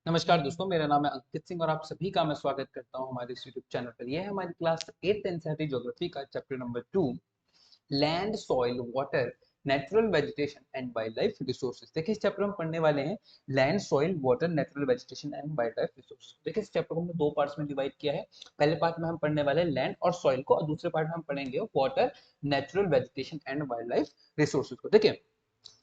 नमस्कार दोस्तों, मेरा नाम है अंकित सिंह और आप सभी का मैं स्वागत करता हूं हमारे इस यूट्यूब चैनल पर। यह है हमारी क्लास 8th एनसीईआरटी ज्योग्राफी का chapter number 2, land, soil, water, natural vegetation and wild life resources. देखिए, इस चैप्टर में पढ़ने वाले हैं land, soil, water, natural vegetation and wild life resources. देखिए, इस चैप्टर को हमने दो पार्ट्स में डिवाइड किया है। पहले पार्ट में हम पढ़ने वाले हैं लैंड और सॉइल को, और दूसरे पार्ट में हम पढ़ेंगे water, natural vegetation and wild life resources को। देखिए,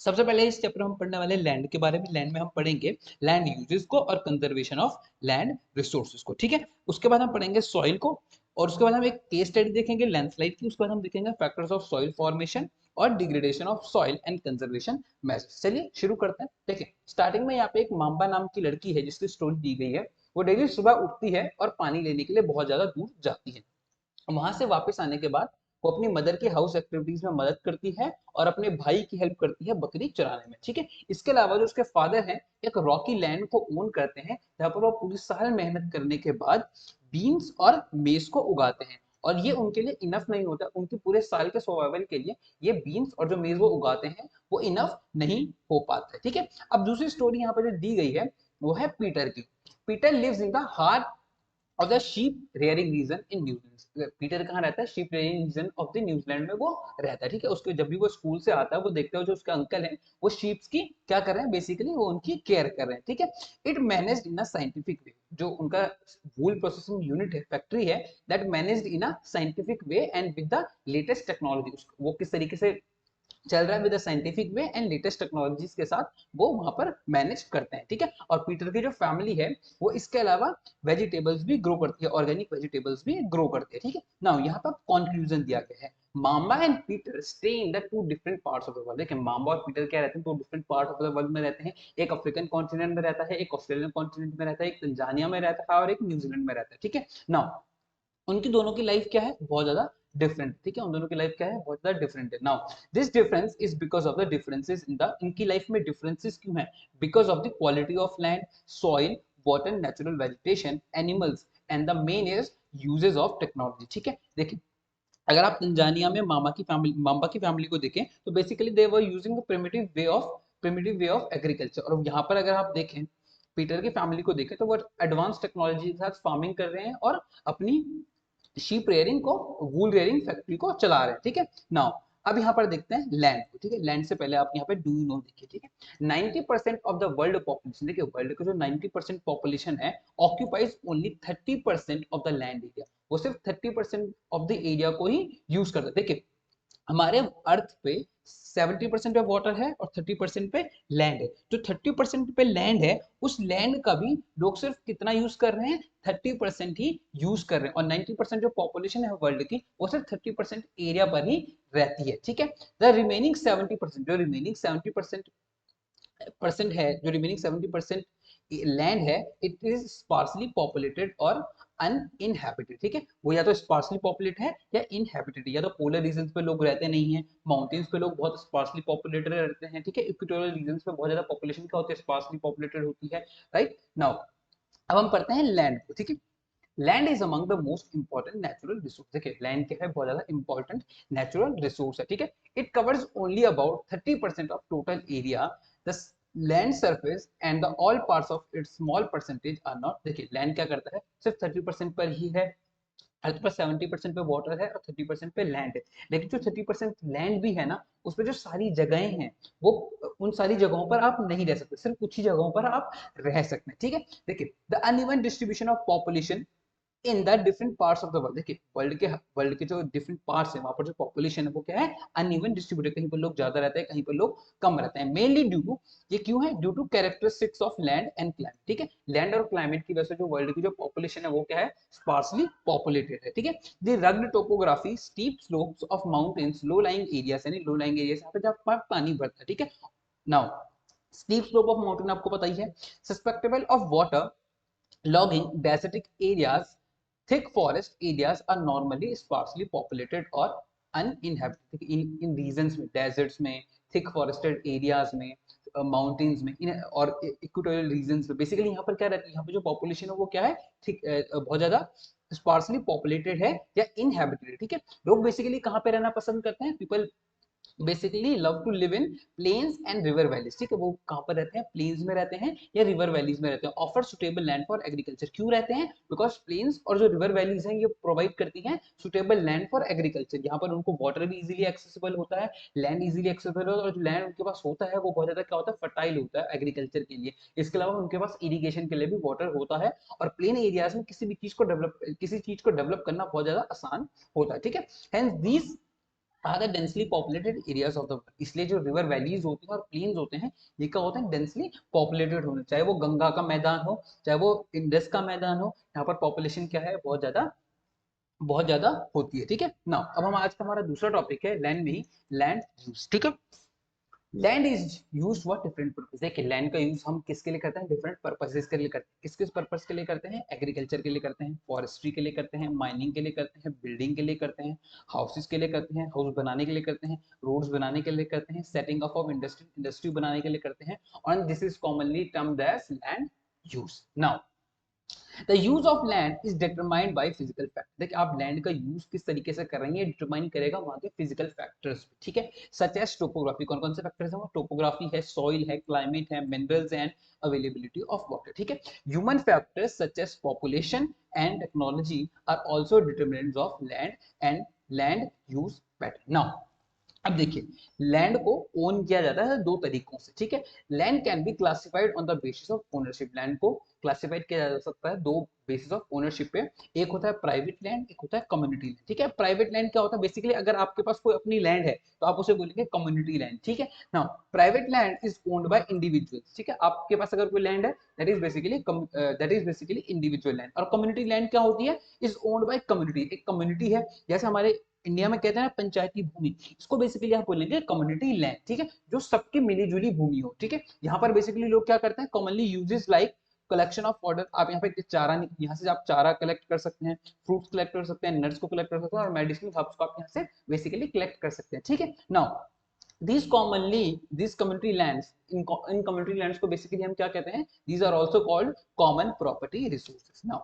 सबसे पहले इस चैप्टर में हम पढ़ने वाले लैंड के बारे में। लैंड में हम पढ़ेंगे लैंड यूजेस को और कंजर्वेशन ऑफ लैंड रिसोर्सेज को, ठीक है। उसके बाद हम पढ़ेंगे सॉइल को, और उसके बाद हम एक केस स्टडी देखेंगे लैंडस्लाइड की। उसके बाद हम देखेंगे फैक्टर्स ऑफ सॉइल फॉर्मेशन और degradation of soil and conservation measures. चलिए शुरू करते हैं। देखिए, स्टार्टिंग में यहाँ पे एक माम्बा नाम की लड़की है जिसकी स्टोरी दी गई है। वो डेली सुबह उठती है और पानी लेने के लिए बहुत ज्यादा दूर जाती है। वहां से वापस आने के बाद वो अपनी मदर की हाउस एक्टिविटीज में मदद करती है और अपने भाई की हेल्प करती है बकरी चराने में, ठीक है। इसके अलावा जो उसके फादर हैं एक रॉकी लैंड को ओन करते हैं जहाँ पर वो पूरी साल मेहनत करने के बाद बीन्स और मेज को उगाते हैं। और ये उनके लिए इनफ नहीं होता, उनकी पूरे साल के सर्वाइवल के लिए ये बीन्स और जो मेज वो उगाते हैं वो इनफ नहीं हो पाता है, ठीक है। अब दूसरी स्टोरी यहाँ पर जो दी गई है वो है पीटर की। Peter lives in the heart of the sheep rearing region in New Zealand. Peter कहाँ रहता है? Sheep rearing region of the New Zealand में वो रहता है, ठीक है। उसके जब भी वो स्कूल से आता है वो देखते हो जो उसके अंकल हैं वो शीप्स की क्या कर रहे हैं, बेसिकली वो उनकी केयर कर रहे हैं, ठीक है। It managed in a scientific way. जो उनका वूल प्रोसेसिंग यूनिट है, फैक्ट्री है, that managed in a scientific way and with the latest technology. वो किस तरीके से चल रहा है with scientific way and latest technologies के साथ वो वहां पर मैनेज करते हैं, ठीक है। और पीटर की जो फैमिली है वो इसके अलावा वेजिटेबल्स भी ग्रो करती है, ऑर्गेनिक वेजिटेबल्स भी ग्रो करती है, ठीक है। नाउ यहाँ पर कंक्लूजन दिया गया है, Mama and Peter stay in the two different parts of the world. देखिए, मामा और पीटर क्या रहते हैं, दो different part of the world में रहते हैं। एक अफ्रीकन कॉन्टिनेंट में रहता है, एक ऑस्ट्रेलियन कॉन्टिनेंट में रहता है, एक तंजानिया में रहता है और एक न्यूजीलैंड में रहता है, ठीक है। नाउ उनकी दोनों की लाइफ क्या है, बहुत ज्यादा डिफरेंट, ठीक है। उन दोनों की लाइफ क्या है, बहुत ज्यादा डिफरेंट है। Now this difference is because of the differences in the, इनकी लाइफ में डिफरेंसेस क्यों है? Because of the quality of land, soil, water, natural vegetation, animals and the main is uses of technology, ठीक है। देखिए, अगर आप तंजानिया में मामा की फैमिली को देखें तो basically they were using the primitive way of agriculture. और यहाँ पर अगर आप देखें पीटर की फैमिली को देखें तो वो एडवांस टेक्नोलॉजी के साथ फार्मिंग कर रहे हैं और अपनी शीप रेयरिंग को, वूल रेयरिंग फैक्ट्री को चला रहे हैं, ठीक है। नाउ अब यहाँ पर देखते हैं लैंड को, ठीक है। लैंड से पहले आप यहाँ पे डू यू नो देखिए, ठीक है। 90% ऑफ द वर्ल्ड पॉपुलेशन, देखिए वर्ल्ड का जो 90% पॉपुलेशन है occupies only 30% of the land area. वो सिर्फ 30% ऑफ द एरिया को ही यूज करते हैं। देखिए, हमारे अर्थ पे 70% पे वाटर है और 30% पे लैंड है। जो 30% पे लैंड है उस लैंड का भी लोग सिर्फ कितना यूज कर रहे हैं, 30% ही यूज कर रहे हैं। और 90% जो पॉपुलेशन है वर्ल्ड की वो सिर्फ 30% एरिया पर ही रहती है, ठीक है। द रिमेनिंग 70%, जो रिमेनिंग 70% है, जो रिमेनिंग 70% लैंड है, इट इज स्पार्सली पॉपुलेटेड और अनइनहैबिटेड, ठीक है। वो या तो स्पार्सली पॉपुलेट है या इनहैबिटेड, या तो पोलर रीजन पे लोग रहते नहीं है, माउंटेन्स पे लोग बहुत स्पार्सली पॉपुलेटेड रहते हैं, ठीक है। इक्वेटोरियल रीजन पे बहुत ज्यादा पॉपुलेशन क्या होती है, स्पार्सली पॉपुलेटेड होती है, राइट। नाउ अब हम पढ़ते हैं लैंड को, ठीक है। Land is among the most important natural resource. देखिए, लैंड क्या है, बहुत ज्यादा इंपॉर्टेंट नेचुरल रिसोर्स है, ठीक है। It covers only about 30% of total area. The land surface and the all parts of its small percentage are not. देखिए, land क्या करता है, सिर्फ 30% पर ही है। अर्थ पर 70% पे वाटर है और 30% पे लैंड है। लेकिन जो 30% लैंड भी है ना, उसमें जो सारी जगहें हैं वो, उन सारी जगहों पर आप नहीं रह सकते, सिर्फ कुछ ही जगहों पर आप रह सकते हैं, ठीक है। देखिए, the uneven distribution of population in the different parts of the world. देखिए, वर्ल्ड के जो डिफरेंट पार्ट्स है वहां पर जो पॉपुलेशन है वो क्या है, अनइवन डिस्ट्रीब्यूटेड। कहीं पर लोग ज्यादा रहते हैं, कहीं पर लोग कम रहते हैं। मेनली ड्यू टू, ये क्यों है, due to characteristics of land and climate, ठीक है। लैंड और क्लाइमेट की वजह से जो वर्ल्ड की जो पॉपुलेशन है वो क्या है, स्पार्सली पॉपुलेटेड है, ठीक है। The rugged topography, steep slopes of mountains, low lying areas, यानी लो लाइंग एरियाज यहाँ पे जहाँ पानी बढ़ता है, ठीक है। Now steep slope of mountain आपको पता ही है, susceptible of water, logging, desertic areas, thick forest areas are normally sparsely populated or uninhabited। इन रीजन्स में, डेजर्ट्स में, थिक फॉरेस्टेड एरियाज में, माउंटेन्स में, इन और इक्वेटोरियल रीजन्स में बेसिकली यहाँ पर क्या रहता है, यहाँ पे जो पॉपुलेशन है वो क्या है, ठीक बहुत ज्यादा स्पार्सली पॉपुलेटेड है या इनहेबिटेड है, ठीक है। लोग बेसिकली कहाँ पे रहना पसंद करते हैं, people basically love to live in plains and river valleys, ठीक है, वो कहाँ पर रहते हैं, प्लेन्स में रहते हैं या रिवर वैलीज में रहते हैं। Offer suitable land for agriculture, क्यों रहते हैं, बिकॉज प्लेन्स और जो रिवर वैलीज हैं ये प्रोवाइड करती हैं सुटेबल लैंड फॉर एग्रीकल्चर, यहाँ पर उनको वाटर भी इजीली एक्सेसिबल होता है, लैंड इजीली एक्सेसिबल होता है, और जो लैंड उनके पास होता है वो बहुत ज्यादा क्या होता है, फर्टाइल होता है एग्रीकल्चर के लिए। इसके अलावा उनके पास इरिगेशन के लिए भी वाटर होता है, और प्लेन एरियाज में किसी चीज को डेवलप करना बहुत ज्यादा आसान होता है, ठीक है। Hence these are the densely populated areas of the world, इसलिए जो रिवर वैलीज होती हैं और प्लेन्स होते हैं ये क्या होते हैं, डेंसली पॉपुलेटेड होने, चाहे वो गंगा का मैदान हो चाहे वो इंडस का मैदान हो, यहाँ पर पॉपुलेशन क्या है, बहुत ज्यादा होती है, ठीक है ना। अब हम आज का हमारा दूसरा टॉपिक है लैंड में ही, लैंड यूज, ठीक है। Land is use for different purpose, देखिए लैंड का यूज हम किसके लिए करते हैं, डिफरेंट पर्पसेस के लिए करते हैं। किस किस पर्पज के लिए करते हैं, एग्रीकल्चर के लिए करते हैं, फॉरेस्ट्री के लिए करते हैं, माइनिंग के लिए करते हैं, बिल्डिंग के लिए करते हैं, हाउसेस के लिए करते हैं, हाउस बनाने के लिए करते हैं, रोड्स बनाने के लिए करते हैं, सेटिंग अप ऑफ इंडस्ट्री बनाने के लिए करते हैं, और this is commonly termed as land use. Now the use of land is determined by physical factor, देखिए आप लैंड का यूज किस तरीके से कर रहे हैं ये डिटरमाइन करेगा वहां के फिजिकल फैक्टर्स, ठीक है। सच एज टोपोग्राफी, कौन कौन से फैक्टर्स हैं वो, टोपोग्राफी है, सॉइल है, क्लाइमेट है, minerals and availability of water, ठीक है। Human factors such as population and technology are also determinants of land and land use pattern. Now अब देखिए लैंड को ओन किया जाता है दो तरीकों से, ठीक है। Land can be classified on the basis of ownership, land को क्लासिफाइड किया जा सकता है दो बेसिस ऑफ ओनरशिप पे, एक होता है प्राइवेट लैंड, एक होता है कम्युनिटी लैंड, ठीक है। प्राइवेट लैंड क्या होता है, बेसिकली अगर आपके पास कोई अपनी लैंड है तो आप उसे बोलेंगे कम्युनिटी लैंड, ठीक है। Now private land is owned by individuals, ठीक है, आपके पास अगर कोई लैंड है that is basically individual land, और कम्युनिटी लैंड क्या होती है, इज ओन्ड बाय कम्युनिटी, एक कम्युनिटी है, जैसे हमारे इंडिया में कहते हैं ना पंचायती भूमि, इसको बेसिकली आप बोलेंगे कम्युनिटी लैंड, ठीक है, जो सबकी मिलीजुली भूमि हो, ठीक है। यहाँ पर बेसिकली लोग क्या करते हैं, commonly uses like collection of fodder, आप यहाँ पे चारा, यहाँ से आप चारा कलेक्ट कर सकते हैं, फ्रूट्स कलेक्ट कर सकते हैं, नट्स को कलेक्ट कर सकते हैं, और मेडिसिन हर्ब्स को आप यहाँ से बेसिकली कलेक्ट कर सकते हैं, ठीक है। Now these community lands, in community lands को बेसिकली हम क्या कहते हैं, these are also called common property resources। now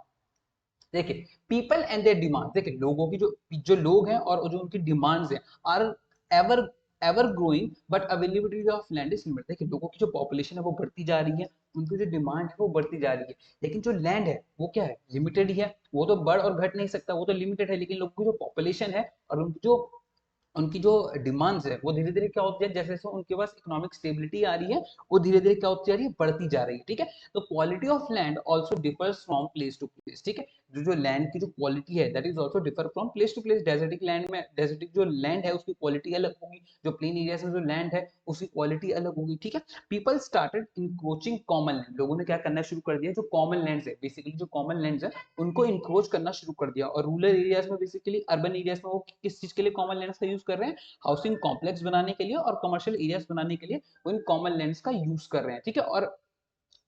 देखिए पीपल एंड देयर डिमांड, देखिए लोगों की जो जो लोग हैं और जो उनकी डिमांड्स हैं are ever ever growing but availability of land is limited, देखिए लोगों की जो पॉपुलेशन है वो बढ़ती जा रही है, उनकी जो डिमांड है वो बढ़ती जा रही है, लेकिन जो लैंड है वो क्या है, लिमिटेड ही है, वो तो बढ़ और घट नहीं सकता, वो तो लिमिटेड है, लेकिन लोगों की जो पॉपुलेशन है और उनकी जो डिमांड्स है वो धीरे धीरे क्या होती है, जैसे जैसे उनके पास इकोनॉमिक स्टेबिलिटी आ रही है वो धीरे धीरे क्या होती जा रही है, बढ़ती जा रही है, ठीक है। तो quality of land also differs from place to place, ठीक है, जो लैंड की जो क्वालिटी है that is also differ from place to place. Desertic land में डेजर्टिक जो लैंड है उसकी क्वालिटी अलग होगी, जो प्लेन एरिया में जो लैंड है उसकी क्वालिटी अलग होगी, ठीक है। पीपल स्टार्टेड इंक्रोचिंग कॉमन लैंड, लोगों ने क्या करना शुरू कर दिया, जो कॉमन लैंड्स है बेसिकली जो कॉमन लैंड्स है उनको इंक्रोच करना शुरू कर दिया, और रूरल एरियाज में बेसिकली अर्बन एरियाज में वो किस चीज के लिए कॉमन लैंड्स का यूज कर रहे हैं, हाउसिंग कॉम्प्लेक्स बनाने के लिए और कमर्शियल एरियाज बनाने के लिए वो इन कॉमन लैंड्स का यूज कर रहे हैं, ठीक है।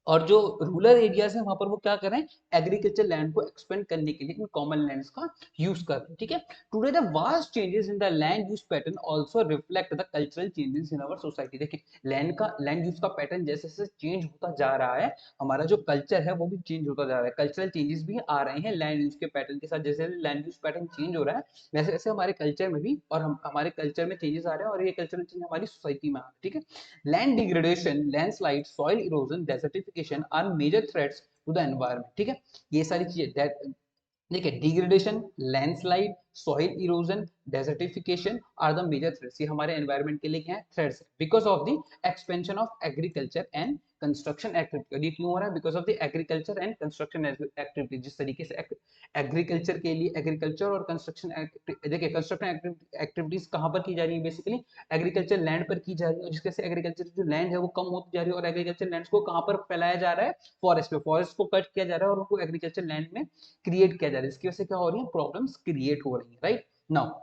और जो रूरल एरियाज है वहां पर वो क्या कर रहे हैं, एग्रीकल्चर लैंड को एक्सपेंड करने के लिए इन कॉमन लैंड्स का यूज कर रहे हैं, ठीक है। Today the vast changes in the land use pattern also reflect the cultural changes in our society, देखिए लैंड यूज का पैटर्न जैसे जैसे चेंज होता जा रहा है, हमारा जो कल्चर है वो भी चेंज होता जा रहा है, कल्चरल चेंजेस भी आ रहे हैं लैंड यूज के पैटर्न के साथ, जैसे लैंड यूज पैटर्न चेंज हो रहा है वैसे वैसे हमारे कल्चर में भी, और हमारे कल्चर में चेंजेस आ रहे हैं, और ये कल्चरल चेंज हमारी सोसाइटी में आ रहा है, ठीक है। Land degradation, landslide, soil erosion, desertification are major threats to the environment, ठीक है। ये सारी चीजें देखिए degradation, landslide, soil erosion, desertification are the major threats, ये हमारे एनवायरमेंट के लिए क्या है, थ्रेट्स है, because of the expansion of agriculture and construction activity, और ये क्यों हो रहा है, because of the agriculture and construction activity, जिस तरीके से एग्रीकल्चर के लिए एग्रीकल्चर और कंस्ट्रक्शन, देखिए कंस्ट्रक्शन एक्टिविटीज कहाँ पर की जा रही है, बेसिकली एग्रीकल्चर लैंड पर की जा रही है, और जिसके से एग्रीकल्चर जो लैंड है वो कम होती जा रही है, और एग्रीकल्चर लैंड को कहाँ पर फैलाया जा रहा है, फॉरेस्ट पे, फॉरेस्ट को कट किया जा रहा है और उनको एग्रीकल्चर लैंड में क्रिएट किया जा रहा है, इसकी वजह से क्या हो रही है, प्रॉब्लम्स क्रिएट हो रही है, राइट। नाउ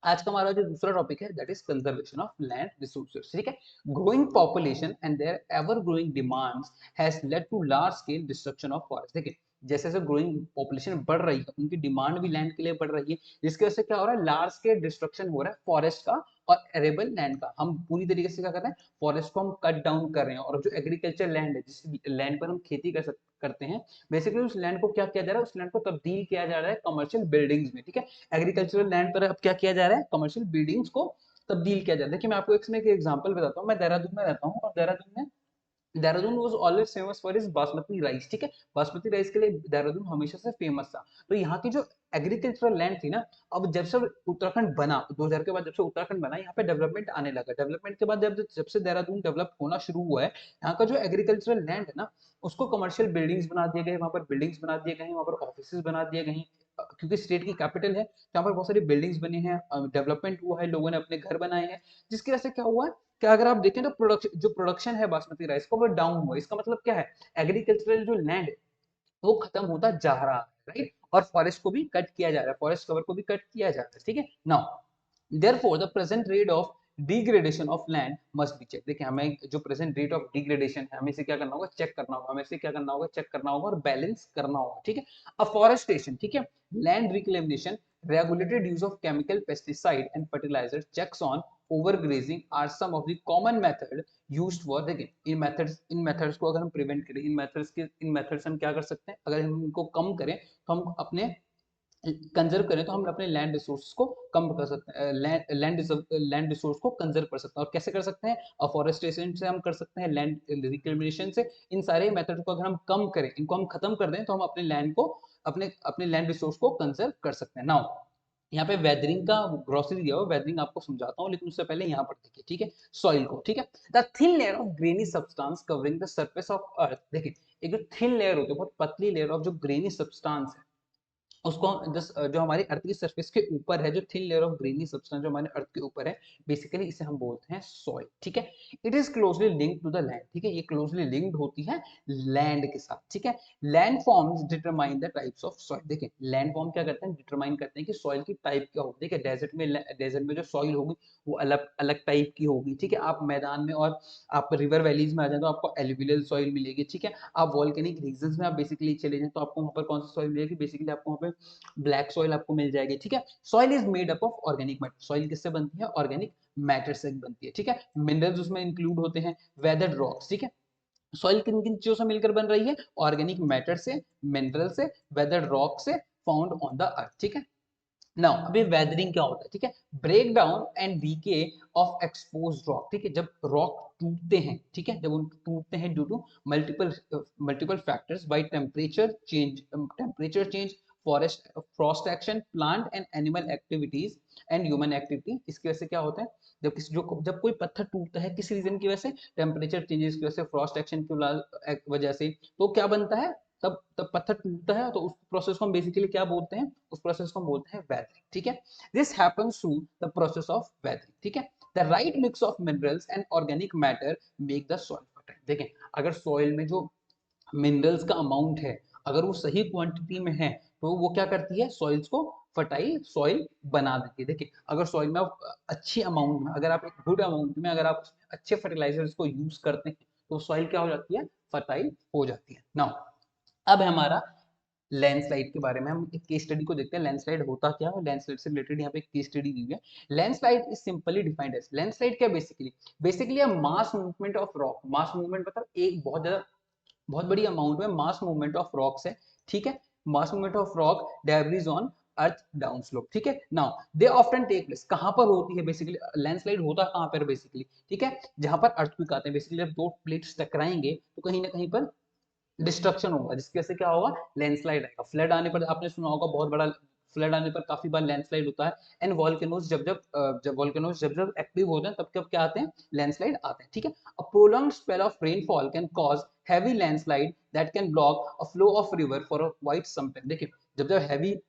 आज का हमारा जो दूसरा टॉपिक है that is conservation of land resources, ठीक है। Growing population and their ever growing demands has led to large scale destruction of forest, देखिए जैसे जैसे ग्रोइंग पॉपुलेशन बढ़ रही है उनकी डिमांड भी लैंड के लिए बढ़ रही है, जिसकी वजह से क्या हो रहा है, लार्ज स्केल डिस्ट्रक्शन हो रहा है फॉरेस्ट का और एरेबल लैंड का, हम पूरी तरीके से क्या कर रहे हैं, फॉरेस्ट को हम कट डाउन कर रहे हैं, और जो एग्रीकल्चर लैंड है जिस लैंड पर हम खेती करते हैं बेसिकली उस लैंड को क्या किया जा रहा है, उस लैंड को तब्दील किया जा रहा है कमर्शियल बिल्डिंग्स में, ठीक है। एग्रीकल्चरल लैंड पर अब क्या किया जा रहा है, कमर्शियल बिल्डिंग्स को तब्दील किया जाए। देखिए मैं आपको इसमें एक एग्जांपल बताता हूँ। मैं देहरादून में रहता हूँ और Dehradun was always famous for his basmati rice, ठीक है। बासमती राइस के लिए देहरादून हमेशा से फेमस था। तो यहाँ की जो एग्रीकल्चरल लैंड थी ना, अब जब से उत्तराखंड बना 2000 के बाद, जब से उत्तराखंड बना, यहाँ पे डेवलपमेंट आने लगा। डेवलपमेंट के बाद जब जब से देहरादून डेवलप होना शुरू हुआ है, यहाँ का जो एग्रीकल्चरल लैंड है ना, उसको कमर्शियल बिल्डिंग्स बना दिए गए, वहाँ पर बिल्डिंग्स बना दिए गए, वहाँ पर ऑफिस बना दिए गए, क्योंकि स्टेट की कैपिटल है, यहाँ पर बहुत सारी बिल्डिंग्स बनी हैं, डेवलपमेंट हुआ है, लोगों ने अपने घर बनाए हैं। जिसकी वजह से क्या हुआ है कि अगर आप देखें तो प्रोडक्शन है बासमती राइस का, वो डाउन हुआ। इसका मतलब क्या है, एग्रीकल्चरल जो लैंड है वो खत्म होता जा रहा है, राइट। और फॉरेस्ट को भी कट किया जा रहा है, फॉरेस्ट कवर को भी कट किया जा रहा है, ठीक है। Now therefore the present rate of degradation of land must be check. देखिए हमें जो प्रेजेंट रेट ऑफ डिग्रेडेशन है, हमें इसे क्या करना होगा, चेक करना होगा, हमें इसे क्या करना होगा, चेक करना होगा और बैलेंस करना होगा, ठीक है। अफॉरेस्टेशन, ठीक है, land reclamation, regulated use of chemical pesticide and fertilizer, checks on overgrazing are some of the common method used for, देखिए इन मेथड्स को अगर हम प्रिवेंट करें, इन मेथड्स हम क्या कर सकते हैं, अगर हम इनको कम करें तो हम अपने कंजर्व करें तो हम अपने लैंड रिसोर्स को कम कर सकते हैं, लैंड रिसोर्स को कंजर्व कर सकते हैं। और कैसे कर सकते हैं, अफॉरेस्टेशन से हम कर सकते हैं, लैंड रिक्लेमेशन से। इन सारे मेथड को अगर हम कम करें, इनको हम खत्म कर दें, तो हम अपने लैंड को, अपने अपने लैंड रिसोर्स को कंजर्व कर सकते हैं। नाउ यहाँ पे वेदरिंग का ग्रोसरी दिया हुआ, वेदरिंग आपको समझाता हूँ, लेकिन उससे पहले यहाँ पर देखिए, ठीक है, सॉइल को, ठीक है। The thin layer of granny substance covering the surface of earth, देखिए एक जो थिन लेयर होती है, बहुत पतली लेयर ऑफ जो ग्रेनी सब्सटेंस है, उसको जो हमारी अर्थ की सरफेस के ऊपर है, जो thin layer of granny substance जो हमारे अर्थ के ऊपर है, बेसिकली इसे हम बोलते हैं सॉइल, ठीक है। It is closely linked to the land, ठीक है, ये क्लोजली लिंक्ड होती है लैंड के साथ, ठीक है। Land forms determine the types of soil, देखिए लैंड फॉर्म क्या करते हैं, डिटरमाइन करते हैं कि सॉइल की टाइप क्या होगी। देखिए डेजर्ट में जो सॉइल होगी वो अलग अलग टाइप की होगी, ठीक है। आप मैदान में और आप रिवर वैलीज में आ जाए तो आपको एलुवियल सॉइल मिलेगी, ठीक है। आप वॉल्केनिक रीजन्स में आप बेसिकली चले जाए तो आपको वहाँ पर कौन सी सॉइल मिलेगी, बेसिकली आपको वहाँ पे ब्लैक सॉइल आपको मिल जाएगी, ठीक है। Soil is made up of organic matter, soil किससे बनती है, ऑर्गेनिक मैटर से बनती है, ठीक है। मिनरल्स उसमें इंक्लूड होते हैं, वेदर्ड रॉक्स, ठीक है। सॉइल किन किन चीजों से मिलकर बन रही है, ऑर्गेनिक मैटर से, मिनरल से, वेदर्ड रॉक से, फाउंड ऑन द अर्थ, ठीक है। नाउ अभी वेदरिंग क्या होता है, ठीक है, break down and decay of exposed rock, ठीक है। जब रॉक टूटते हैं, ठीक है, जब उन टूटते हैं due to multiple factors, by temperature change, forest frost action, plant and animal activities and human activity. इसकी वजह से क्या होता है, जब कोई पत्थर टूटता है किसी रीजन की वजह से, टेम्परेचर चेंजेस की वजह से, फ्रॉस्ट एक्शन की वजह से, तो क्या बनता है, तब पत्थर टूटता है, तो उस प्रोसेस को हम बेसिकली क्या बोलते हैं, उस प्रोसेस को हम बोलते हैं वेदरिंग, ठीक है। This happens through the process of weathering, ठीक है। The right mix of minerals and organic matter make the soil fertile. देखें अगर सॉइल में जो मिनरल्स का अमाउंट है, अगर वो सही क्वांटिटी में है, तो वो क्या करती है, सॉइल्स को फर्टाइल सॉइल बना देती है। देखिए अगर सॉइल में आप अच्छी अमाउंट में, अगर आप एक गुड अमाउंट में, अगर आप अच्छे फर्टिलाइजर्स को यूज करते हैं, तो सॉइल क्या हो जाती है, फर्टाइल हो जाती है। नाउ अब है हमारा लैंडस्लाइड के बारे में, हम एक केस स्टडी को देखते हैं, लैंडस्लाइड होता क्या है, लैंडस्लाइड से रिलेटेड यहाँ पे एक केस स्टडी दी हुई है। Landslide is simply defined as, landslide क्या basically a mass movement of rock, mass movement मतलब एक बहुत बड़ी अमाउंट में मास मूवमेंट ऑफ रॉक्स है, ठीक है। Mass movement of rock debris on earth down slope, ठीक है। Now they often take place, कहां पर होती है बेसिकली, लैंडस्लाइड होता कहां पर बेसिकली, ठीक है, जहां पर अर्थक्वेक आते हैं। बेसिकली जब दो प्लेट्स टकराएंगे तो कहीं ना कहीं पर डिस्ट्रक्शन होगा, जिसकी वजह से क्या होगा, लैंडस्लाइड आएगा। फ्लड आने पर आपने सुना होगा, बहुत बड़ा फ्लड आने पर काफी बार लैंडस्लाइड होता है। एंड वॉल्केनोज जब जब एक्टिव होते हैं, तब कब क्या आते हैं, लैंडस्लाइड आते हैं, ठीक है। A prolonged spell of rainfall can cause heavy landslide that can block a flow of river for a quite some time. देखिए जब जब हैवी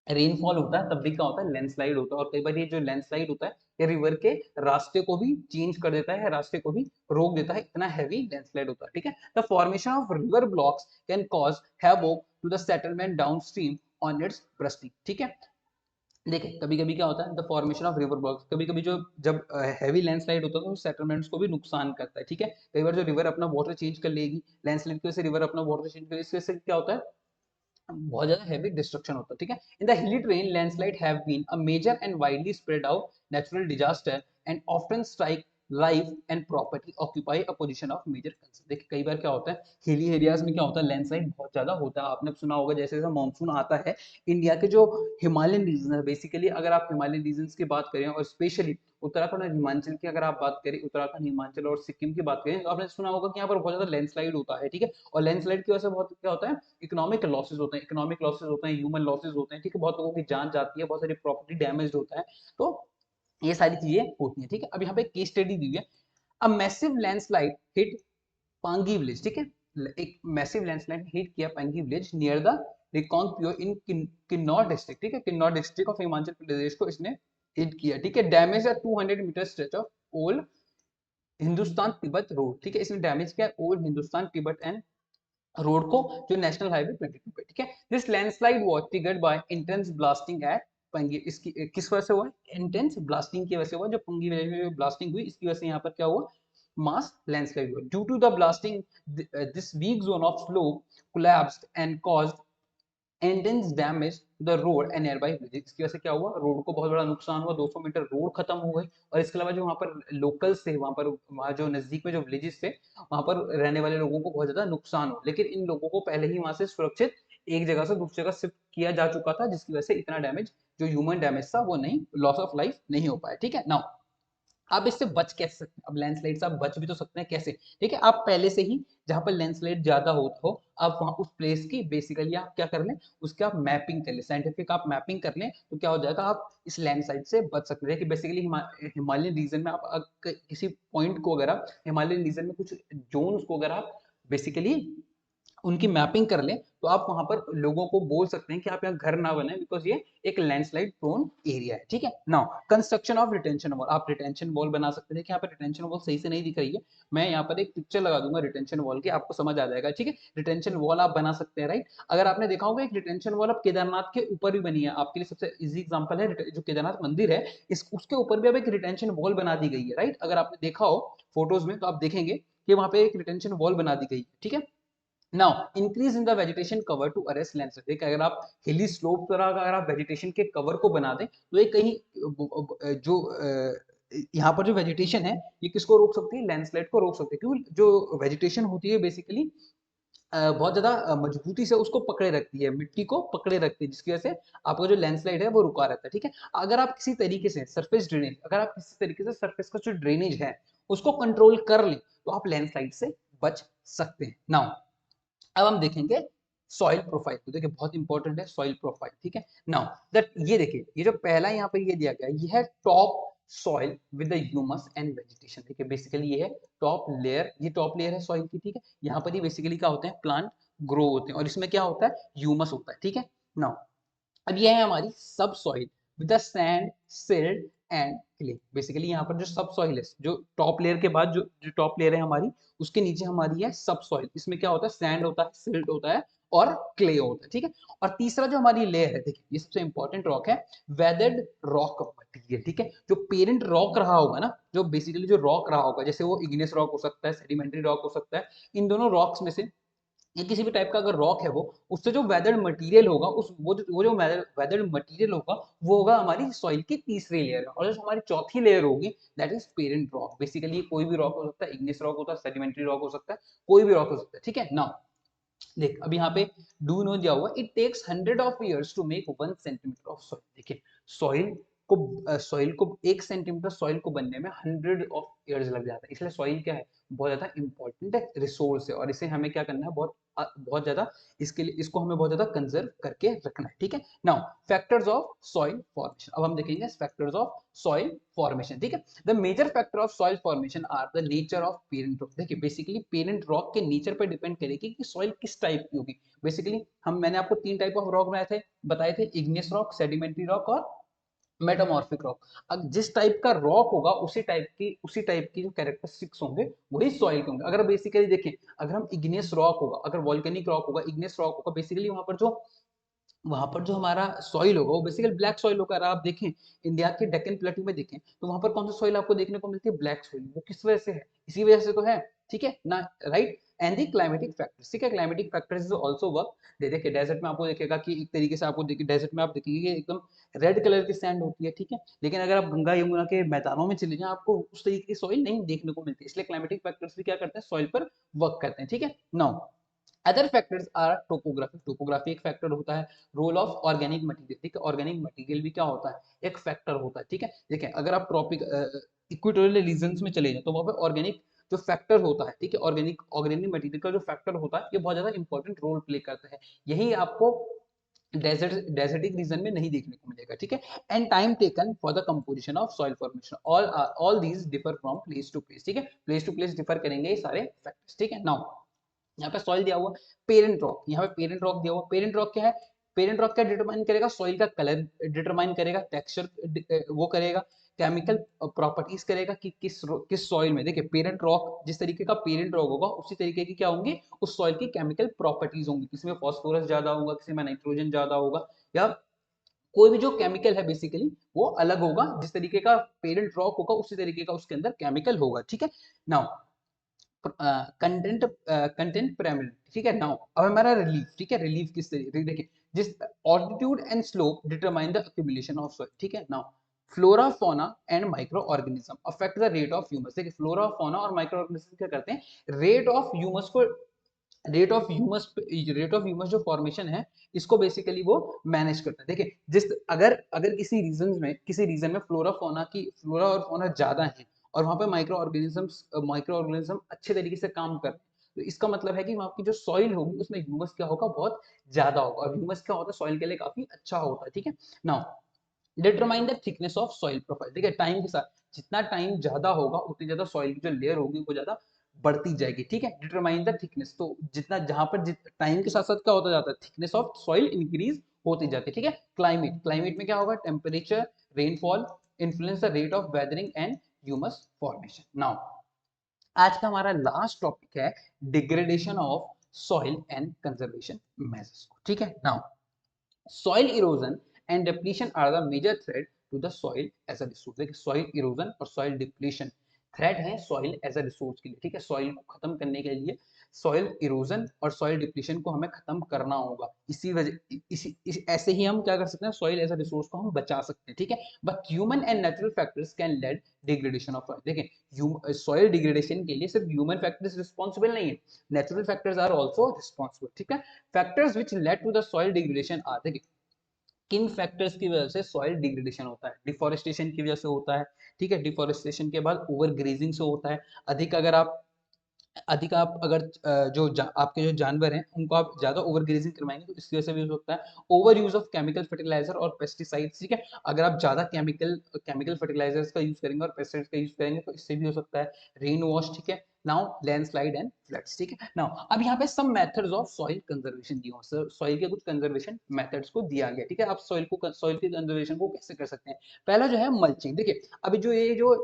रेनफॉल होता है तब भी क्या होता है, लैंडस्लाइड होता है। और कई बार ये जो लैंडस्लाइड होता है, ये रिवर के रास्ते को भी चेंज कर देता है, रास्ते को भी रोक देता है, इतना हैवी लैंडस्लाइड होता है, ठीक है। The formation of river blocks can cause havoc to the settlement downstream on its bursting, ठीक है। देखिए कभी कभी क्या होता है, the formation of river blocks, कभी कभी जो जब हैवी लैंडस्लाइड होता है तो सेटलमेंट्स को भी नुकसान करता है, ठीक है। कई बार जो रिवर अपना वाटर चेंज कर लेगी, लैंडस्लाइड की वजह से रिवर अपना वाटर चेंज कर, इसकी वजह से क्या होता है, बहुत ज्यादा हेवी डिस्ट्रक्शन होता है, ठीक है। In the hilly terrain, landslide have been a major and widely spread out natural disaster and often strike life and property occupy a position of major concern. देखिए कई बार क्या होता है, हिली एरियाज में क्या होता है, लैंडस्लाइड बहुत ज्यादा होता है। आपने सुना होगा जैसे जैसे मानसून आता है, इंडिया के जो हिमालयन रीजन है, बेसिकली अगर आप हिमालयन रीजन की बात करें और स्पेशली उत्तराखंड और हिमाचल की अगर आप बात करें, उत्तराखंड, हिमाचल और सिक्किम की बात करें, तो आपने सुना होगा कि यहाँ पर बहुत ज्यादा लैंडस्लाइड होता है, ठीक है। और लैंडस्लाइड की वजह से बहुत क्या होता है, इकोनॉमिक लॉसेज होते हैं, इकोनॉमिक लॉसेज होते हैं, ह्यूमन लॉसेज होते हैं, ठीक है, बहुत लोगों की जान जाती है, बहुत सारी प्रॉपर्टी डैमेज होता है, तो ये सारी चीजें होती हैं, ठीक है। अब यहाँ पे केस स्टडी दी हुई है, a massive landslide hit Pangi village, ठीक है, एक मैसिव लैंडस्लाइड हिट किया Pangi village near the Reckong Peo in Kinnaur district, ठीक है, किन्नौर डिस्ट्रिक्ट ऑफ हिमाचल प्रदेश को इसने हिट किया, ठीक है। Damage 200 metre stretch of old Hindustan Tibet road, ठीक है, इसने डैमेज किया old Hindustan Tibet and road को, जो नेशनल हाईवे 22 पे, ठीक है। This landslide was triggered bye intense blasting eight Pangi, इसकी किस वजह से हुआ, इंटेंस ब्लास्टिंग की वजह से हुआ, जो पंगी विलेज में ब्लास्टिंग हुई इसकी वजह से यहाँ पर क्या हुआ, मास लैंडस्लाइड हुआ। Due to the blasting this weak zone of slope collapsed and caused intense damage the road and nearby village. इसकी वजह से क्या हुआ, रोड को बहुत बड़ा नुकसान हुआ, 200 मीटर रोड खत्म हो गई, और इसके अलावा जो वहाँ पर लोकल्स थे, वहाँ जो नजदीक में जो विलेजेस थे, वहाँ पर रहने वाले लोगों को बहुत ज्यादा नुकसान हो, लेकिन इन लोगों को पहले ही वहां से सुरक्षित एक जगह से दूसरी जगह शिफ्ट किया जा चुका था, जिसकी वजह से इतना डैमेज, जो ह्यूमन डैमेज था, वो नहीं, लॉस ऑफ लाइफ नहीं हो पाया, ठीक है। नाउ आप इससे बच कैसे सकते हैं, अब लैंडस्लाइड से आप बच भी तो सकते हैं, कैसे, ठीक है। आप पहले से ही जहां पर लैंडस्लाइड ज्यादा होता हो, आप वहां उस प्लेस की बेसिकली आप क्या कर लें, उसकी आप मैपिंग कर लें, साइंटिफिक आप मैपिंग कर लें, तो क्या हो जाएगा, आप इस लैंडस्लाइड से बच सकते हैं। कि बेसिकली हिमालयन रीजन में आप किसी पॉइंट को, अगर आप हिमालयन रीजन में कुछ जोन्स को अगर आप बेसिकली उनकी मैपिंग कर लें, तो आप वहां पर लोगों को बोल सकते हैं कि आप यहाँ घर ना बनाएं, बिकॉज ये एक लैंडस्लाइड प्रोन एरिया है, ठीक है। Now construction of retention wall, आप रिटेंशन वॉल बना सकते हैं। यहाँ पर रिटेंशन वॉल सही से नहीं दिख रही है, मैं यहाँ पर एक पिक्चर लगा दूंगा रिटेंशन वॉल की, आपको समझ आ जाएगा, ठीक है। रिटेंशन वॉल आप बना सकते हैं, राइट। अगर आपने देखा होगा एक रिटेंशन वॉल अब केदारनाथ के ऊपर भी बनी है, आपके लिए सबसे इजी एग्जांपल है जो केदारनाथ मंदिर है, इस उसके ऊपर भी अब एक रिटेंशन वॉल बना दी गई है, राइट। अगर आपने देखा हो फोटोज में, तो आप देखेंगे कि वहां पे एक रिटेंशन वॉल बना दी गई है, ठीक है। Now increase in the vegetation cover to arrest landslide, देखिए अगर आप हिली स्लोप पर अगर आप वेजिटेशन के कवर को बना दें, तो ये कहीं जो यहाँ पर जो वेजिटेशन है, ये किसको रोक सकती है, लैंडस्लाइड को रोक सकती है, क्योंकि जो वेजिटेशन होती है बेसिकली बहुत ज्यादा मजबूती से उसको पकड़े रखती है, मिट्टी को पकड़े रखती है, जिसकी वजह से आपका जो लैंडस्लाइड है वो रुका रहता है, ठीक है। अगर आप किसी तरीके से सरफेस ड्रेनेज, अगर आप किसी तरीके से सरफेस का जो ड्रेनेज है उसको कंट्रोल कर लें, तो आप लैंडस्लाइड से बच सकते हैं। नाउ अब हम देखेंगे सॉइल प्रोफाइल, तो देखिए बहुत इंपॉर्टेंट है सॉइल प्रोफाइल, ठीक है। नाउ दैट ये देखिए, ये जो पहला यहाँ पर ये दिया गया, ये है top soil with the humus and vegetation, ठीक है। बेसिकली ये है टॉप लेयर, ये टॉप लेयर है सॉइल की, ठीक है। यहाँ पर ही बेसिकली क्या होते हैं, प्लांट ग्रो होते हैं, और इसमें क्या होता है, ह्यूमस होता है, ठीक है। नाउ अब ये है हमारी सब soil with the sand, silt and clay. Basically यहाँ पर जो सब सॉइल है, जो टॉप लेयर के बाद जो जो टॉप लेयर है हमारी, उसके नीचे हमारी है सब सॉइल, इसमें क्या होता है, सैंड होता है, सिल्ट होता है और क्ले होता है, ठीक है। और तीसरा जो हमारी लेयर है, देखिए ये सबसे इंपॉर्टेंट रॉक है, वेदर्ड रॉक मटेरियल, ठीक है। जो पेरेंट रॉक रहा होगा ना, जो बेसिकली जो रॉक रहा होगा, जैसे वो इग्नियस रॉक हो सकता है, सेडिमेंट्री रॉक हो सकता है, इन दोनों रॉक्स में से या किसी भी टाइप का अगर रॉक है, वो उससे जो वेदर्ड मटेरियल होगा, उस वो जो वेदर्ड मटेरियल होगा, वो होगा हमारी सॉइल की तीसरी लेयर, और जो हमारी चौथी लेयर होगी, that is parent rock. Basically कोई भी रॉक हो सकता है, इग्नियस रॉक होता है, सेडिमेंट्री रॉक हो सकता है, कोई भी रॉक हो सकता है, ठीक है। नाउ देख, अब यहाँ पे डू नो दिया हुआ, it takes 100 of years to make 1 centimetre of soil. देखिए सॉइल को 1 सेंटीमीटर सॉइल को बनने में 100 ऑफ इयर्स लग जाता है, इसलिए सॉइल क्या है, बहुत ज्यादा इंपॉर्टेंट रिसोर्स है, और इसे हमें क्या करना है, बहुत ज्यादा इसके लिए, इसको हमें बहुत ज्यादा कंजर्व करके रखना है, ठीक है। Now factors of soil formation, अब हम देखेंगे फैक्टर्स ऑफ सॉइल फॉर्मेशन, ठीक है। The major factor of soil formation are the nature of parent rock. देखिए बेसिकली पेरेंट रॉक के नेचर पर डिपेंड करेगी कि सॉइल किस टाइप की होगी। बेसिकली मैंने आपको 3 टाइप ऑफ रॉक बताए थे, इग्नियस रॉक, सेडिमेंट्री रॉक और मेटामॉर्फिक रॉक। अब जिस टाइप का रॉक होगा, उसी टाइप की जो कैरेक्टरिस्टिक्स होंगे, वही सॉइल के होंगे। अगर बेसिकली देखें, अगर हम इग्नियस रॉक होगा, अगर वॉल्केनिक रॉक होगा, इग्नियस रॉक होगा, बेसिकली वहां पर जो हमारा सॉइल होगा, वो बेसिकली ब्लैक सॉइल होगा। अगर आप देखें इंडिया के डेक्कन प्लेटू में देखें, तो वहां पर कौन सा सॉइल आपको देखने को मिलती है, ब्लैक सॉइल। वो किस वजह से है, इसी वजह से तो है, ठीक है ना, right. And the climatic factors, ठीक है। Climatic factors is also work. देखिए डेजर्ट में आपको देखेगा कि एक तरीके से आपको देखिए डेजर्ट में आप देखेंगे कि एकदम रेड कलर की सैंड होती है, ठीक है। लेकिन अगर आप गंगा यमुना के मैदानों में चले जाएं आपको उस तरीके की सॉइल नहीं देखने को मिलती, इसलिए क्लाइमेटिक फैक्टर्स भी क्या करते हैं, सॉइल पर वर्क करते हैं, ठीक है। Now other factors are topography, topography एक फैक्टर होता है। रोल ऑफ ऑर्गेनिक मटेरियल, ठीक है, ऑर्गेनिक मटेरियल भी क्या होता है, एक फैक्टर होता है, ठीक है। देखिए अगर आप ट्रॉपिक इक्वेटोरियल रीजन्स में चले जाए तो वहां पे ऑर्गेनिक जो फैक्टर होता है, ठीक है, ऑर्गेनिक ऑर्गेनिक मटेरियल का जो फैक्टर होता है ये बहुत ज्यादा इंपॉर्टेंट रोल प्ले करता है। यही आपको डेजर्टिक रीजन में नहीं देखने को मिलेगा, ठीक है। And time taken for the composition of soil formation, all these differ from place to place, ठीक है, प्लेस टू प्लेस डिफर करेंगे ये सारे फैक्टर्स, ठीक है। नाउ यहाँ पे सॉइल दिया हुआ पेरेंट रॉक, यहाँ पे पेरेंट रॉक दिया हुआ, पेरेंट रॉक क्या है, पेरेंट रॉक क्या डिटरमाइन करेगा, सॉइल का कलर डिटरमाइन करेगा, टेक्सचर वो करेगा, केमिकल प्रॉपर्टीज करेगा कि किस सॉइल में। देखिए पेरेंट रॉक जिस तरीके का पेरेंट रॉक होगा उसी तरीके की क्या होंगे उस सॉइल की केमिकल प्रॉपर्टीज होंगी, किसी में फॉस्फोरस ज्यादा होगा, किसी में नाइट्रोजन ज्यादा होगा, या कोई भी जो केमिकल है बेसिकली वो अलग होगा, जिस तरीके का पेरेंट रॉक होगा उसी तरीके का उसके अंदर केमिकल होगा, ठीक है। नाउ कंटेंट कंटेंट पिरामिड, ठीक है। नाउ अब हमारा रिलीफ, ठीक है, रिलीफ किस तरीके देखिए, जिस altitude and slope determine the accumulation of soil, ठीक है। Now flora fauna and micro organism affect the rate of humus, देखिए फ्लोरा फौना और माइक्रो ऑर्गेनिज्म क्या करते हैं, रेट ऑफ ह्यूमस को रेट ऑफ ह्यूमस जो फॉर्मेशन है इसको बेसिकली वो मैनेज करता है। देखिए जिस अगर अगर किसी रीजन में फ्लोरा और फौना ज्यादा है और वहां पे माइक्रो ऑर्गेनिज्म अच्छे तरीके से काम कर रहे हैं, तो इसका मतलब है कि वहां की जो सॉइल होगी उसमें ह्यूमस क्या होगा, बहुत ज्यादा होगा, और ह्यूमस क्या होता है सॉइल के लिए काफी अच्छा होता है, ठीक है। Now determine the thickness of soil profile, देखिए टाइम के साथ जितना टाइम ज्यादा होगा उतनी ज्यादा सॉइल की जो लेयर होगी वो ज्यादा बढ़ती जाएगी, ठीक है। डिटरमाइन द थिकनेस, तो जितना जहां पर टाइम के साथ साथ क्या होता जाता है, थिकनेस ऑफ सॉइल इंक्रीज होती जाती है, ठीक है। क्लाइमेट, क्लाइमेट में क्या होगा, temperature, rainfall influence the rate of weathering and humus formation. Now आज का हमारा लास्ट टॉपिक है degradation of soil and conservation measures, ठीक है। Now soil erosion and depletion are the major threat to the soil as a resource, देखिए soil erosion और soil depletion threat है soil as a resource के लिए, ठीक है। सॉइल को खत्म करने के लिए सॉइल इरोजन और सॉइल डिप्लीशन को हमें खत्म करना होगा, ऐसे ही हम क्या कर सकते हैं, सॉइल एज अ रिसोर्स को हम बचा सकते हैं, ठीक है। But human and natural factors can lead degradation of soil, देखिए सॉइल डिग्रेडेशन के लिए सिर्फ ह्यूमन फैक्टर्स रिस्पॉन्सिबल नहीं है, natural factors are also responsible, ठीक है। Factors which lead to the soil degradation are, देखिए किन फैक्टर्स की वजह से सॉइल डिग्रेडेशन होता है, डिफोरेस्टेशन की वजह से होता है, ठीक है। डिफोरेस्टेशन के बाद ओवर ग्रेजिंग से होता है, अधिक आप अगर आपके जो जानवर हैं उनको आप ज्यादा ओवर ग्रेजिंग करवाएंगे तो इसकी वजह से भी हो सकता है। Over use of chemical fertiliser और पेस्टिसाइड्स, ठीक है, अगर आप ज्यादा केमिकल फर्टिलाइजर्स का यूज करेंगे और पेस्टिसाइड्स का यूज करेंगे तो इससे भी हो सकता है। रेन वॉश, ठीक है। नाउ लैंडस्लाइड एंड फ्लड्स, ठीक है। नाउ अब यहाँ पे some methods of soil conservation दिए हैं, सॉइल के कुछ कंजर्वेशन मेथड्स को दिया गया, ठीक है। आप सॉइल के कंजर्वेशन को कैसे कर सकते हैं, पहला जो है मल्चिंग, देखिए अभी जो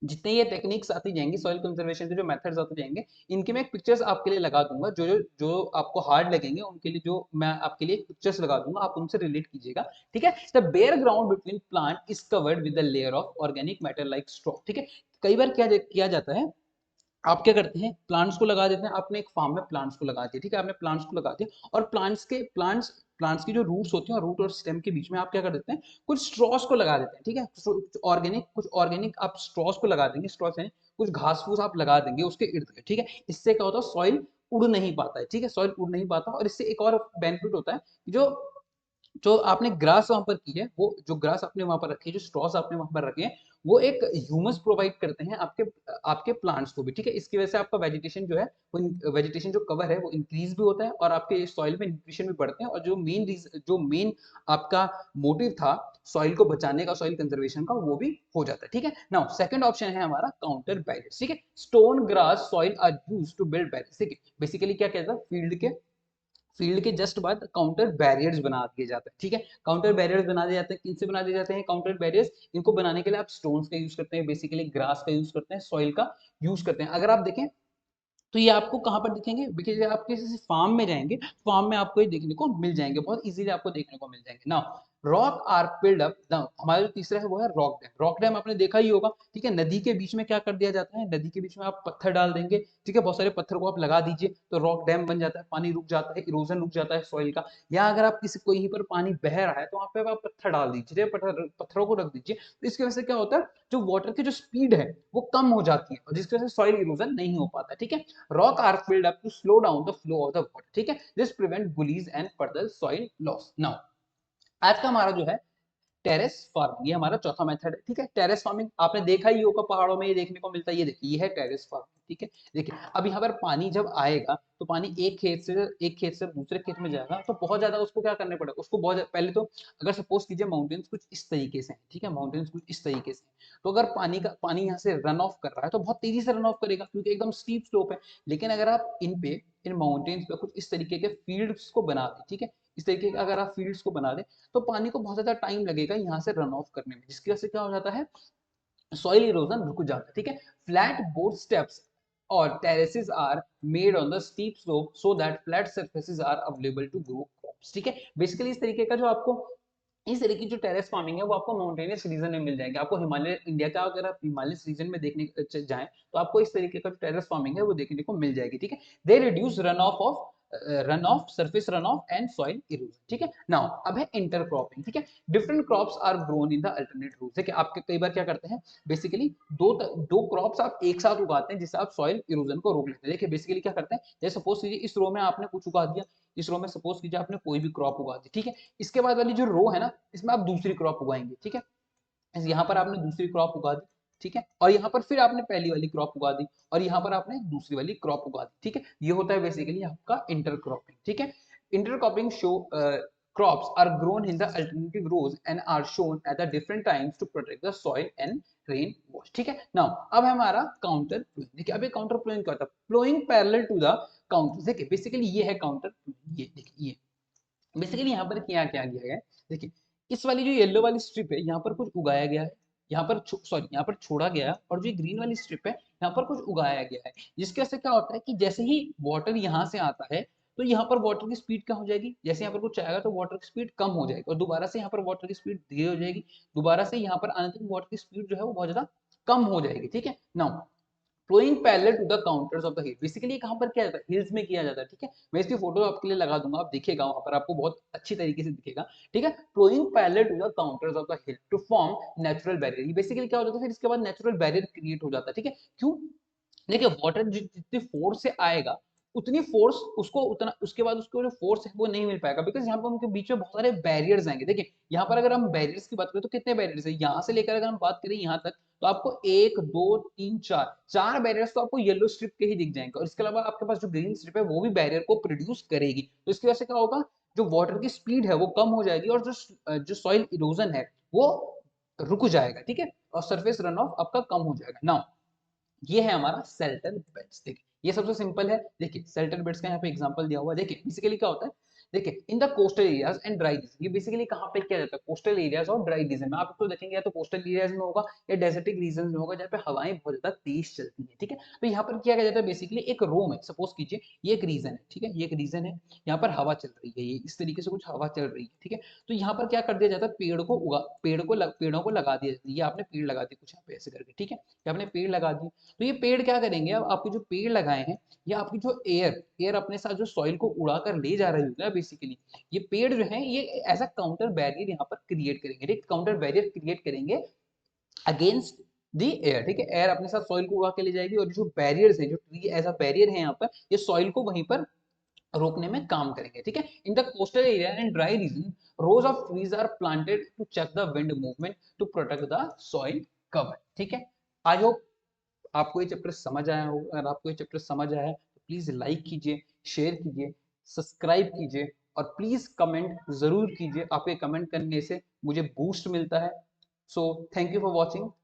जितने ये टेक्निक्स आती जाएंगी सॉइल कंजर्वेशन के जो मेथड्स आते जाएंगे इनकी मैं एक पिक्चर्स आपके लिए लगा दूंगा, जो आपको हार्ड लगेंगे उनके लिए जो मैं आपके लिए पिक्चर्स लगा दूंगा, आप उनसे रिलेट कीजिएगा, ठीक है। The bare ground between plant is covered with the layer of organic matter like straw, ठीक है। कई बार क्या किया जाता है, आप क्या करते हैं प्लांट्स को लगा देते हैं, आपने एक फार्म में प्लांट्स को लगा दिया, ठीक है, आपने प्लांट्स को लगा दिया और प्लांट्स की जो रूट्स होती हैं और रूट और स्टेम के बीच में आप क्या कर देते हैं, कुछ स्ट्रॉस को लगा देते हैं, ठीक है। कुछ ऑर्गेनिक आप स्ट्रॉस को लगा देंगे, स्ट्रॉस यानी कुछ घास फूस आप लगा देंगे उसके इर्द गिर्द, ठीक है। इससे क्या होता है, सॉइल उड़ नहीं पाता है, ठीक है, सॉइल उड़ नहीं पाता, और इससे एक और बेनिफिट होता है, जो जो आपने ग्रास वहां पर की है, वो जो ग्रास आपने वहां पर रखी है, जो स्ट्रॉस आपने वहां पर रखे हैं, वो एक ह्यूमस प्रोवाइड करते हैं आपके आपके प्लांट्स को भी, ठीक है। इसकी वजह से आपका वेजिटेशन जो है वो वेजिटेशन जो कवर है वो इंक्रीज भी होता है और आपके सॉइल में न्यूट्रिशन भी बढ़ते हैं, और जो मेन आपका मोटिव था सॉइल को बचाने का, सॉइल कंजर्वेशन का, वो भी हो जाता है, ठीक है। नाउ सेकंड ऑप्शन है हमारा काउंटर बैरियर्स, ठीक है। Stone grass soil are used to build barriers, ठीक है। बेसिकली क्या कहता है, फील्ड के जस्ट बाद काउंटर बैरियर्स बना दिए जाते हैं, ठीक है। काउंटर बैरियर्स बना दिए जाते हैं, किनसे बना दिए जाते हैं काउंटर बैरियर्स, इनको बनाने के लिए आप स्टोन्स का यूज करते हैं, बेसिकली ग्रास का यूज करते हैं, सॉइल का यूज करते हैं। अगर आप देखें तो ये आपको कहां पर दिखेंगे, बिकॉज आप किसी फार्म में जाएंगे, फार्म में आपको ये देखने को मिल जाएंगे, बहुत इजीली आपको देखने को मिल जाएंगे। Now rock are piled up, हमारा जो तीसरा है वो है रॉक डैम। रॉक डैम आपने देखा ही होगा, ठीक है, नदी के बीच में क्या कर दिया जाता है, नदी के बीच में आप पत्थर डाल देंगे, ठीक है, बहुत सारे पत्थर को आप लगा दीजिए तो रॉक डैम बन जाता है, पानी रुक जाता है, इरोजन रुक जाता है सॉइल का। या अगर आप किसी कोई पर पानी बह रहा है तो वहां पे आप पत्थर डाल दीजिए, पत्थरों को रख दीजिए, तो इसकी वजह से क्या होता है, जो वाटर की जो स्पीड है वो कम हो जाती है और जिसकी वजह से सॉइल इरोजन नहीं हो पाता, ठीक है। Rock are filled up to slow down the flow of the water, ठीक है, this prevent gullies and further soil loss. Now आज का हमारा जो है टेरेस फार्मिंग, ये हमारा चौथा मेथड है, ठीक है। टेरेस फार्मिंग आपने देखा ही होगा, पहाड़ों में ये देखने को मिलता है, ये देखिए ये है टेरेस फार्मिंग, ठीक है। देखिए अब यहाँ पर पानी जब आएगा तो पानी एक खेत से दूसरे खेत में जाएगा तो बहुत ज्यादा उसको क्या करने पड़ेगा, उसको बहुत पहले तो अगर सपोज कीजिए माउंटेन्स कुछ इस तरीके से, ठीक है, माउंटेन्स कुछ इस तरीके से, तो अगर पानी यहाँ से रन ऑफ कर रहा है तो बहुत तेजी से रन ऑफ करेगा क्योंकि एकदम स्टीप स्लोप है। लेकिन अगर आप इन माउंटेन्स पे कुछ इस तरीके के फील्ड्स को बना दें, ठीक है, इस तरीके का अगर आप फील्ड्स को बना दें तो पानी को बहुत ज्यादा टाइम लगेगा यहाँ से रन ऑफ करने में, जिसकी वजह से क्या हो जाता है, सॉइल इरोजन रुक जाता है, ठीक है। फ्लैट बोर्ड स्टेप्स और terraces are made on the steep slope so that flat surfaces are available to grow crops, ठीक है। बेसिकली इस तरीके का जो आपको इस तरीके की जो टेरेस फार्मिंग है वो आपको माउंटेनियस रीजन में मिल जाएगी। आपको हिमालय इंडिया का अगर आप हिमालय रीजन में देखने जाएं तो आपको इस तरीके का जो टेरेस फार्मिंग है वो देखने को मिल जाएगी, ठीक है। They reduce run off surface run off and soil erosion, ठीक है। नाउ अब है इंटरक्रॉपिंग, ठीक है। Different crops are grown in the alternate routes, देखिए आपके कई बार क्या करते हैं, बेसिकली दो क्रॉप्स आप एक साथ उगाते हैं जिससे आप सॉइल इरोजन को रोक लेते हैं। देखिए बेसिकली क्या करते हैं, जैसे सपोज कीजिए इस रो में आपने कुछ उगा दिया, इस रो में सपोज कीजिए आपने कोई भी क्रॉप उगा दी, ठीक है। इसके बाद वाली जो रो है ना इसमें आप दूसरी क्रॉप उगाएंगे, ठीक है। यहाँ पर आपने दूसरी क्रॉप उगा दी, ठीक है, और यहाँ पर फिर आपने पहली वाली क्रॉप उगा दी और यहाँ पर आपने दूसरी वाली क्रॉप उगा दी, ठीक है। ये होता है बेसिकली आपका इंटरक्रॉपिंग, ठीक है। Intercropping show crops are grown in the alternative rows and are shown at the different times to protect the soil and rain wash, ठीक है। नाउ अब है हमारा काउंटर प्लोइंग, देखिए अब ये काउंटर प्लोइंग क्या होता है, ploughing parallel to the contour, देखिए बेसिकली ये है काउंटर प्लोइंग, ये देखिए ये बेसिकली यहाँ पर क्या क्या किया गया है, देखिए इस वाली जो येलो वाली स्ट्रिप है यहाँ पर कुछ उगाया गया है, यहाँ पर सॉरी यहाँ पर छोड़ा गया, और जो ग्रीन वाली स्ट्रिप है यहाँ पर कुछ उगाया गया है, जिसकी वजह से क्या होता है कि जैसे ही वाटर यहाँ से आता है तो यहाँ पर वाटर की स्पीड क्या हो जाएगी, जैसे यहाँ पर कुछ आएगा तो वाटर की स्पीड कम हो जाएगी और दोबारा से यहाँ पर वाटर की स्पीड धीरे हो जाएगी, दोबारा से यहाँ पर आने तक वाटर की स्पीड जो है वो बहुत ज्यादा कम हो जाएगी, ठीक है। Now ploughing parallel to the contours of the hill, basically कहां पर किया जाता है, हिल्स में किया जाता है, ठीक है। मैं इसकी फोटो आपके लिए लगा दूंगा, आप देखिएगा वहां पर आपको बहुत अच्छी तरीके से दिखेगा, ठीक है। Ploughing parallel to the contours of the hill to form natural barrier, ये बेसिकली क्या हो जाता है, फिर इसके बाद नेचुरल बैरियर क्रिएट हो जाता है, ठीक है। क्यों, देखिए वाटर जितनी फोर्स से आएगा उतनी फोर्स उसको उतना उसके बाद उसको जो फोर्स है वो नहीं मिल पाएगा, बिकॉज यहाँ पर उनके बीच में बहुत सारे बैरियर्स आएंगे। देखिए यहाँ पर अगर हम बैरियर्स की बात करें तो कितने बैरियर्स है, यहाँ से लेकर अगर हम बात करें यहाँ तक तो आपको एक दो तीन चार बैरियर्स तो आपको येलो स्ट्रिप के ही दिख जाएंगे और इसके अलावा आपके पास जो ग्रीन स्ट्रिप है वो भी बैरियर को प्रोड्यूस करेगी, तो इसकी वजह से क्या होगा, जो वाटर की स्पीड है वो कम हो जाएगी और जो सॉइल इरोजन है वो रुक जाएगा, ठीक है, और सरफेस रन ऑफ आपका कम हो जाएगा। नाउ ये है हमारा शेल्टर बेड्स, देखिए ये सबसे सिंपल है, देखिए शेल्टर बेड्स का यहाँ पे एग्जांपल दिया हुआ है, देखिए बेसिकली क्या होता है, देखिए इन the coastal areas and dry reason, ये बेसिकली कहाँ पे किया जाता है, कोस्टल एरियाज और ड्राई रीजन में, आप इसको देखेंगे या तो कोस्टल एरियाज में होगा या डेजर्टिक रीजन में होगा जहाँ पे हवाएं बहुत ज्यादा तेज चलती है, ठीक है। तो यहाँ पर क्या जाता है, बेसिकली एक रो में सपोज कीजिए ये एक रीजन है, ठीक है, ये एक रीजन है, यहाँ पर हवा चल रही है, ये इस तरीके से कुछ हवा चल रही है, ठीक है। तो यहाँ पर क्या कर दिया जाता है, पेड़ों को लगा दिया जाता है, ये आपने पेड़ लगा दिए कुछ यहाँ पे ऐसे करके, ठीक है, ये आपने पेड़ लगा दिए, तो ये पेड़ क्या करेंगे, अब आपके जो पेड़ लगाए हैं ये आपकी जो एयर अपने साथ जो सॉइल को उड़ा कर ले जा रही होगी ना, बेसिकली ये पेड़ जो है ये एज अ काउंटर बैरियर यहाँ पर क्रिएट करेंगे, ठीक, काउंटर बैरियर क्रिएट करेंगे अगेंस्ट दी एयर, ठीक है, एयर अपने साथ सॉइल को उड़ा के ले जाएगी और जो बैरियर्स हैं, जो ट्री एज अ बैरियर है यहाँ पर, ये सॉइल को वहीं पर रोकने में काम करेंगे, ठीक है। In the coastal area and dry region rows of trees are planted to check the wind movement to protect the soil cover, ठीक है। आई होप आपको ये चैप्टर समझ आया हो, अगर आपको ये चैप्टर समझ आया है तो प्लीज लाइक कीजिए, शेयर कीजिए, सब्सक्राइब कीजिए और प्लीज कमेंट जरूर कीजिए, आपके कमेंट करने से मुझे बूस्ट मिलता है। So thank you for watching.